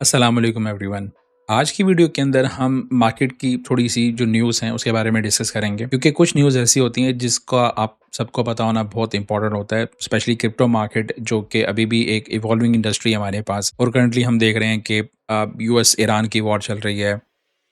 अस्सलाम वालेकुम एवरीवन। आज की वीडियो के अंदर हम मार्केट की थोड़ी-सी जो न्यूज़ हैं उसके बारे में डिस्कस करेंगे क्योंकि कुछ न्यूज़ ऐसी होती हैं जिसका आप सबको पता होना बहुत इंपॉर्टेंट होता है, स्पेशली क्रिप्टो मार्केट जो कि अभी भी एक इवॉल्विंग इंडस्ट्री है हमारे पास और करंटली हम देख रहे हैं कि यूएस ईरान की वॉर चल रही है।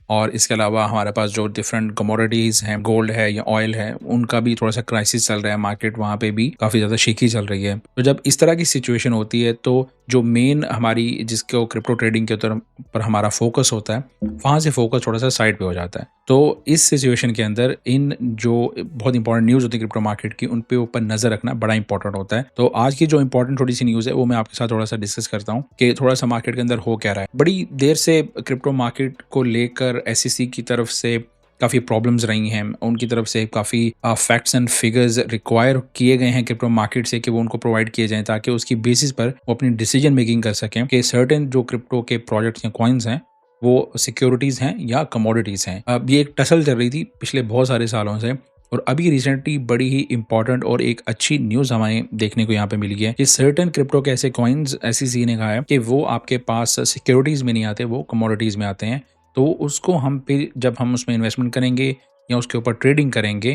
और इसके अलावा हमारे पास जो डिफरेंट कमोडिटीज़ हैं, गोल्ड है या ऑयल है, उनका भी थोड़ा-सा क्राइसिस चल रहा है, मार्केट वहाँ पे भी काफ़ी ज़्यादा शेकी चल रही है। तो जब इस तरह की सिचुएशन होती है, तो जो मेन हमारी जिसको क्रिप्टो ट्रेडिंग के तरफ पर हमारा फ़ोकस होता है, वहाँ से फ़ोकस थोड़ा-सा साइड पे हो जाता है। तो इस सिचुएशन के अंदर इन जो बहुत इंपॉर्टेंट न्यूज़ होती है क्रिप्टो मार्केट की, उन पे ऊपर नज़र रखना बड़ा इंपॉर्टेंट होता है। तो आज की जो इंपॉर्टेंट थोड़ी-सी न्यूज़ है, वो मैं आपके साथ थोड़ा-सा डिस्कस करता हूँ कि थोड़ा-सा मार्केट के अंदर हो क्या रहा है। बड़ी देर से क्रिप्टो मार्केट को लेकर एसईसी की तरफ से काफ़ी प्रॉब्लम्स रही हैं। उनकी तरफ से काफ़ी फैक्ट्स एंड फिगर्स रिक्वायर किए गए हैं क्रिप्टो मार्केट से कि वो उनको प्रोवाइड किए जाएँ ताकि उसकी बेसिस पर वो अपनी डिसीजन मेकिंग कर सकें कि सर्टेन जो क्रिप्टो के प्रोजेक्ट्स या कॉइन्स हैं, वो सिक्योरिटीज़ हैं या कमोडिटीज़ हैं। अब ये एक टसल चल रही थी पिछले बहुत सारे सालों से और अभी रिसेंटली बड़ी ही इंपॉर्टेंट और एक अच्छी न्यूज़ हमें देखने को यहाँ पे मिली है कि सर्टेन क्रिप्टो के ऐसे कॉइन्स एसईसी ने कहा है कि वो आपके पास सिक्योरिटीज़ में नहीं आते, वो कमोडिटीज़ में आते हैं। तो उसको हम फिर जब हम उसमें इन्वेस्टमेंट करेंगे या उसके ऊपर ट्रेडिंग करेंगे,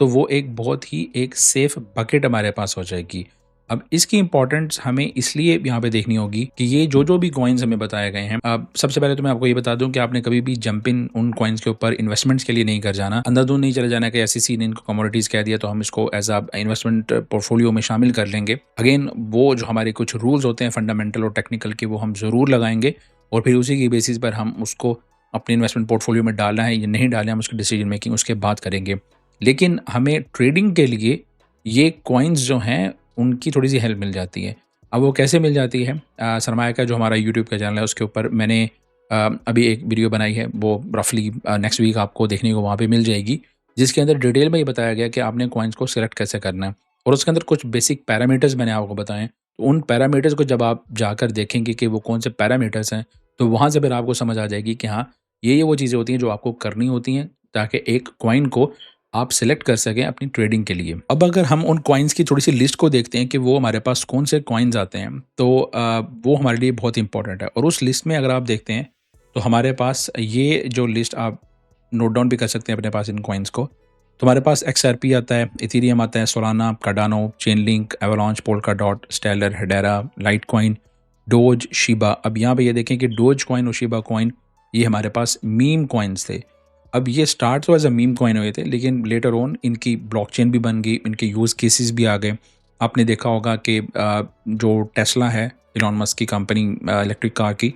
तो वो एक बहुत ही एक सेफ बकेट हमारे पास हो जाएगी। अब इसकी इम्पोर्टेंस हमें इसलिए यहाँ पे देखनी होगी कि ये जो भी कॉइन्स हमें बताए गए हैं, अब सबसे पहले तो मैं आपको ये बता दूं कि आपने कभी भी जंप इन उन कॉइन्स के ऊपर इन्वेस्टमेंट्स के लिए नहीं कर जाना। अंधाधुंध नहीं चले जाना कि एसईसी ने इनको कमोडिटीज कह दिया तो हम इसको एज अ इन्वेस्टमेंट पोर्टफोलियो में शामिल कर लेंगे। अगेन वो जो हमारे कुछ रूल्स होते हैं फंडामेंटल और टेक्निकल के, वो हम ज़रूर लगाएंगे और फिर उसी की बेसिस पर हम उसको अपने इन्वेस्टमेंट पोर्टफोलियो में डालना है या नहीं डालना है, हम उसकी डिसीजन मेकिंग उसके बाद करेंगे। लेकिन हमें ट्रेडिंग के लिए ये कॉइन्स जो हैं उनकी थोड़ी-सी हेल्प मिल जाती है। अब वो कैसे मिल जाती है? सरमाया का जो हमारा यूट्यूब का चैनल है उसके ऊपर मैंने अभी एक वीडियो बनाई है, वो रफली नेक्स्ट वीक आपको देखने को वहाँ पे मिल जाएगी, जिसके अंदर डिटेल में ये बताया गया कि आपने कॉइन्स को सिलेक्ट कैसे करना है और उसके अंदर कुछ बेसिक पैरामीटर्स मैंने आपको बताएँ। तो उन पैरामीटर्स को जब आप जाकर देखेंगे कि वो कौन से पैरामीटर्स हैं, तो वहाँ से फिर आपको समझ आ जाएगी कि हाँ, ये वो चीज़ें होती हैं जो आपको करनी होती हैं ताकि एक कॉइन को आप सेलेक्ट कर सकें अपनी ट्रेडिंग के लिए। अब अगर हम उन कॉइन्स की थोड़ी-सी लिस्ट को देखते हैं कि वो हमारे पास कौन से कॉइन्स आते हैं, तो वो हमारे लिए बहुत इंपॉर्टेंट है और उस लिस्ट में अगर आप देखते हैं, तो हमारे पास ये जो लिस्ट आप नोट डाउन भी कर सकते हैं अपने पास इन कॉइन्स को। तो हमारे पास एक्सआरपी आता है, इथेरियम आता है, Solana, Cardano, Chainlink, Avalanche, Polkadot, Stellar, Hedera, Litecoin, Doge, Shiba. अब यहाँ पे ये देखें कि डोज कॉइन और शिबा कॉइन ये हमारे पास मीम कॉइन्स थे। अब ये स्टार्ट तो एज़ अ मीम कॉइन हुए थे, लेकिन लेटर ऑन इनकी ब्लॉकचेन भी बन गई, इनके यूज़ केसेस भी आ गए। आपने देखा होगा कि जो टेस्ला है, इलॉन मस्क की कंपनी इलेक्ट्रिक कार की,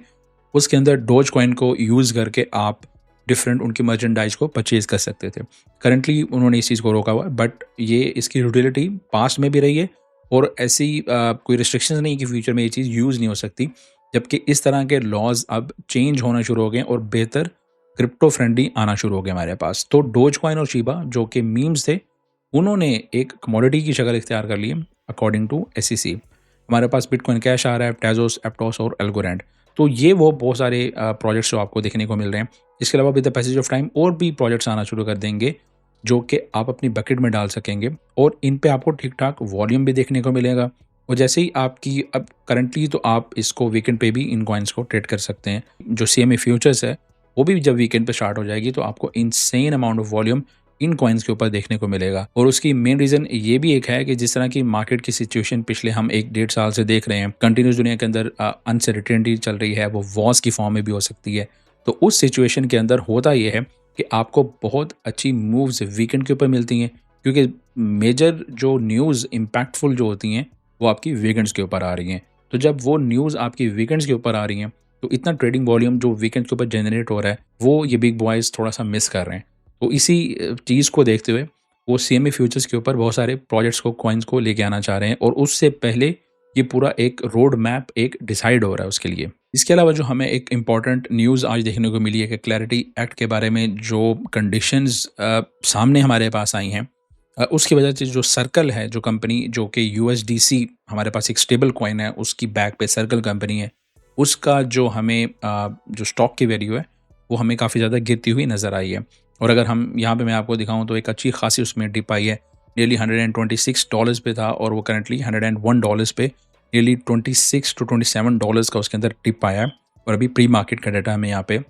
उसके अंदर डोज कॉइन को यूज़ करके आप डिफरेंट उनकी मर्चेंडाइज़ को परचेज़ कर सकते थे। करंटली उन्होंने इस चीज़ को रोका हुआ है, बट ये इसकी यूटिलिटी पास्ट में भी रही है और ऐसी कोई रिस्ट्रिक्शंस नहीं कि फ्यूचर में ये चीज़ यूज़ नहीं हो सकती। जबकि इस तरह के लॉज़ अब चेंज होना शुरू हो गए हैं और बेहतर क्रिप्टो फ्रेंडली आना शुरू हो गया हमारे पास। तो डोज कॉइन और शिबा जो कि मीम्स थे, उन्होंने एक कमोडिटी की शक्ल इख्तियार कर ली है अकॉर्डिंग टू एसईसी। हमारे पास बिटकॉइन कैश आ रहा है, टेज़ोस, एप्टोस और एल्गोरैंड। तो ये वो बहुत सारे प्रोजेक्ट्स जो आपको देखने को मिल रहे हैं। इसके अलावा with the passage of time और भी प्रोजेक्ट्स आना शुरू कर देंगे, जो कि आप अपनी बकेट में डाल सकेंगे और इन पे आपको ठीक-ठाक वॉल्यूम भी देखने को मिलेगा। और जैसे ही आपकी अब करंटली तो आप इसको वीकेंड पे भी इन कॉइन्स को ट्रेड कर सकते हैं। जो सीएमए फ्यूचर्स है, वो भी जब वीकेंड पे स्टार्ट हो जाएगी तो आपको insane amount of volume in coins के ऊपर देखने को मिलेगा। और उसकी मेन रीज़न ये भी एक है कि जिस तरह की मार्केट की सिचुएशन पिछले हम 1 डेढ़ साल से देख रहे हैं, कंटिन्यूस दुनिया के अंदर अनसर्टेनिटी चल रही है, वो वॉर्स की फॉर्म में भी हो सकती है। तो उस सिचुएशन के अंदर होता ये है कि आपको बहुत अच्छी मूव्स वीकेंड के ऊपर मिलती हैं, क्योंकि मेजर जो न्यूज़ इम्पैक्टफुल जो होती हैं, वो आपकी वीकेंड्स के ऊपर आ रही हैं। तो जब वो न्यूज़ आपकी वीकेंड्स के ऊपर आ रही हैं, तो इतना ट्रेडिंग वॉल्यूम जो वीकेंड के ऊपर जनरेट हो रहा है, वो ये बिग बॉयज़ थोड़ा-सा मिस कर रहे हैं। तो इसी चीज़ को देखते हुए वो सीएमए फ्यूचर्स के ऊपर बहुत सारे प्रोजेक्ट्स को, कॉइन्स को लेके आना चाह रहे हैं और उससे पहले ये पूरा एक रोड मैप एक डिसाइड हो रहा है उसके लिए। इसके अलावा जो हमें एक इम्पॉर्टेंट न्यूज़ आज देखने को मिली है कि क्लैरिटी एक्ट के बारे में जो कंडीशंस सामने हमारे पास आई हैं, उसकी वजह से जो सर्कल है, जो कंपनी जो कि यूएसडीसी हमारे पास एक स्टेबल कॉइन है, उसकी बैक पे सर्कल कंपनी है, उसका जो हमें जो स्टॉक की वैल्यू है, वो हमें काफ़ी ज़्यादा गिरती हुई नज़र आई है। और अगर हम यहाँ पे मैं आपको दिखाऊँ तो एक अच्छी खासी उसमें डिप आई है। नियरली $126 पे था और वो करंटली $101 पे नियरली 26 टू $27 का उसके अंदर डिप आया है और अभी प्री मार्केट का डाटा हमें यहाँ पे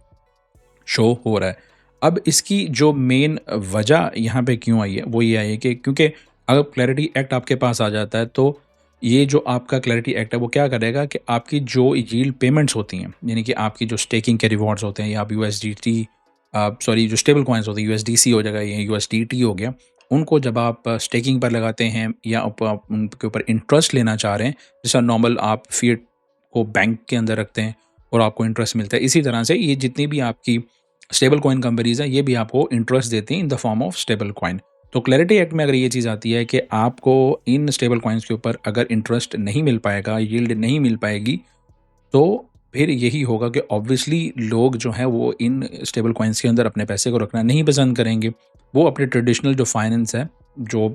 शो हो रहा है। अब इसकी जो मेन वजह यहाँ पे क्यों आई है, वो ये आई है कि क्योंकि अगर क्लैरिटी एक्ट आपके पास आ जाता है, तो ये जो आपका क्लैरिटी एक्ट है वो क्या करेगा कि आपकी जो यील्ड पेमेंट्स होती हैं, यानी कि आपकी जो स्टेकिंग के रिवॉर्ड्स होते हैं, या आप यूएसडीटी सॉरी जो स्टेबल कॉइन्स होते हैं, यूएसडीसी हो जाएगा या यूएसडीटी हो गया, उनको जब आप स्टेकिंग पर लगाते हैं या आप उनके ऊपर इंटरेस्ट लेना चाह रहे हैं, जैसा नॉर्मल आप फिएट को बैंक के अंदर रखते हैं और आपको इंटरेस्ट मिलता है, इसी तरह से ये जितनी भी आपकी स्टेबल कॉइन कंपनीज हैं, ये भी आपको इंटरेस्ट देती हैं in the form of stable coin. तो क्लैरिटी एक्ट में अगर ये चीज़ आती है कि आपको इन स्टेबल कॉइन्स के ऊपर अगर इंटरेस्ट नहीं मिल पाएगा, यील्ड नहीं मिल पाएगी, तो फिर यही होगा कि ऑब्वियसली लोग जो हैं वो इन स्टेबल कॉइन्स के अंदर अपने पैसे को रखना नहीं पसंद करेंगे। वो अपने ट्रेडिशनल जो फाइनेंस है, जो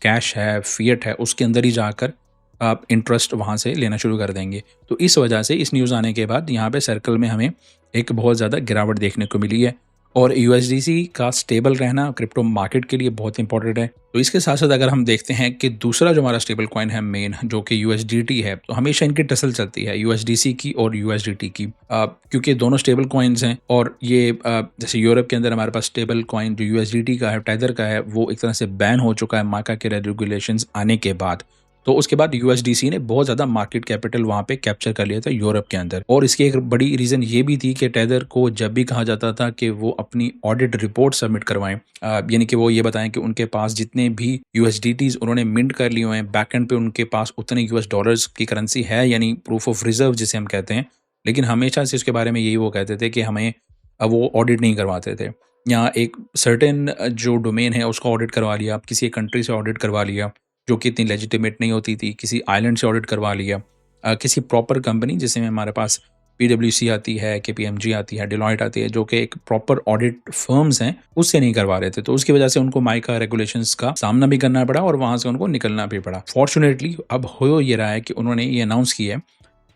कैश है, फिएट है, उसके अंदर ही जाकर आप इंटरेस्ट वहाँ से लेना शुरू कर देंगे। तो इस वजह से इस न्यूज़ आने के बाद यहाँ पे सर्कल में हमें एक बहुत ज़्यादा गिरावट देखने को मिली है, और यूएसडीसी का स्टेबल रहना क्रिप्टो मार्केट के लिए बहुत इंपॉर्टेंट है। तो इसके साथ साथ अगर हम देखते हैं कि दूसरा जो हमारा स्टेबल कॉइन है मेन, जो कि यूएसडीटी है, तो हमेशा इनकी टसल चलती है यूएसडीसी की और यूएसडीटी की, क्योंकि दोनों स्टेबल कॉइन्स हैं। और ये जैसे यूरोप के अंदर हमारे पास स्टेबल कॉइन जो यूएसडीटी का है, टेदर का है, वो एक तरह से बैन हो चुका है मार्का के रेगुलेशंस आने के बाद। तो उसके बाद यूएसडीसी ने बहुत ज़्यादा मार्केट कैपिटल वहाँ पे कैप्चर कर लिया था यूरोप के अंदर। और इसकी एक बड़ी रीज़न ये भी थी कि टेदर को जब भी कहा जाता था कि वो अपनी ऑडिट रिपोर्ट सबमिट करवाएं, यानी कि वो ये बताएं कि उनके पास जितने भी यूएसडीटीज उन्होंने मिंट कर लिए हुए हैं, बैक एंड पे उनके पास उतने यूएस डॉलर्स की करेंसी है, यानी प्रूफ ऑफ रिजर्व जिसे हम कहते हैं। लेकिन हमेशा से उसके बारे में यही वो कहते थे कि हमें वो ऑडिट नहीं करवाते थे। या एक सर्टेन जो डोमेन है उसका ऑडिट करवा लिया, किसी एक कंट्री से ऑडिट करवा लिया जो कि इतनी लेजिटिमेट नहीं होती थी, किसी आइलैंड से ऑडिट करवा लिया, किसी प्रॉपर कंपनी जिसमें हमारे पास पीडब्ल्यूसी आती है, केपीएमजी आती है, डिलॉयट आती है, जो कि एक प्रॉपर ऑडिट फर्म्स हैं, उससे नहीं करवा रहे थे। तो उसकी वजह से उनको माइका रेगुलेशंस का सामना भी करना पड़ा और वहाँ से उनको निकलना भी पड़ा। फॉर्चुनेटली अब हो ये रहा है कि उन्होंने ये अनाउंस किया है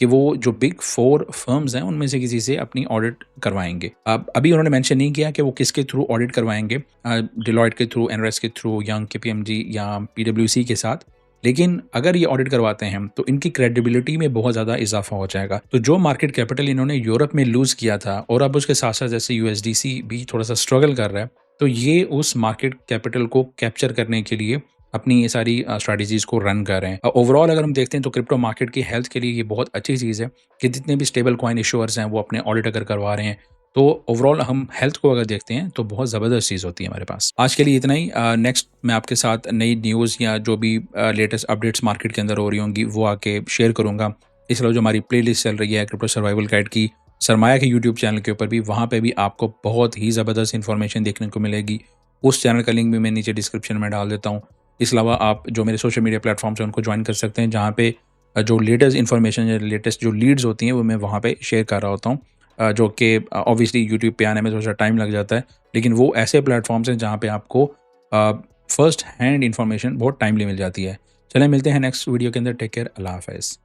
कि वो जो बिग 4 फर्म्स हैं उनमें से किसी से अपनी ऑडिट करवाएंगे। अब अभी उन्होंने मेंशन नहीं किया कि वो किसके थ्रू ऑडिट करवाएंगे, डिलॉयट के थ्रू, एनरेस के थ्रू, या केपीएमजी या पीडब्ल्यूसी के साथ। लेकिन अगर ये ऑडिट करवाते हैं तो इनकी क्रेडिबिलिटी में बहुत ज़्यादा इजाफा हो जाएगा। तो जो मार्केट कैपिटल इन्होंने यूरोप में लूज़ किया था, और अब उसके साथ साथ जैसे यूएसडीसी भी थोड़ा सा स्ट्रगल कर रहा है, तो ये उस मार्केट कैपिटल को कैप्चर करने के लिए अपनी ये सारी स्ट्रैटेजीज़ को रन कर रहे हैं। ओवरऑल अगर हम देखते हैं तो क्रिप्टो मार्केट की हेल्थ के लिए ये बहुत अच्छी चीज़ है कि जितने भी स्टेबल कॉइन इशूअर्स हैं वो अपने ऑडिट अगर करवा रहे हैं, तो ओवरऑल हम हेल्थ को अगर देखते हैं तो बहुत ज़बरदस्त चीज़ होती है हमारे पास। आज के लिए इतना ही। नेक्स्ट मैं आपके साथ नई न्यूज़ या जो भी लेटेस्ट अपडेट्स मार्केट के अंदर हो रही होंगी वो आके शेयर करूँगा। इस अलावा जो हमारी प्लेलिस्ट चल रही है क्रिप्टो सर्वाइवल गाइड की, सरमाया के यूट्यूब चैनल के ऊपर भी, वहाँ पे भी आपको बहुत ही ज़बरदस्त इन्फॉर्मेशन देखने को मिलेगी। उस चैनल का लिंक भी मैं नीचे डिस्क्रिप्शन में डाल देता हूँ। इस अलावा आप जो मेरे सोशल मीडिया प्लेटफॉर्म्स हैं उनको ज्वाइन कर सकते हैं, जहाँ पे जो लेटेस्ट इन्फॉर्मेशन या लेटेस्ट जो लीड्स होती हैं वो मैं वहाँ पे शेयर कर रहा होता हूँ, जो कि ऑब्वियसली यूट्यूब पे आने में थोड़ा सा टाइम लग जाता है, लेकिन वो ऐसे प्लेटफॉर्म्स हैं जहाँ पे आपको फर्स्ट हैंड इन्फॉर्मेशन बहुत टाइमली मिल जाती है। चलें मिलते हैं नेक्स्ट वीडियो के अंदर। टेक केयर, अल्लाह हाफ़िज़।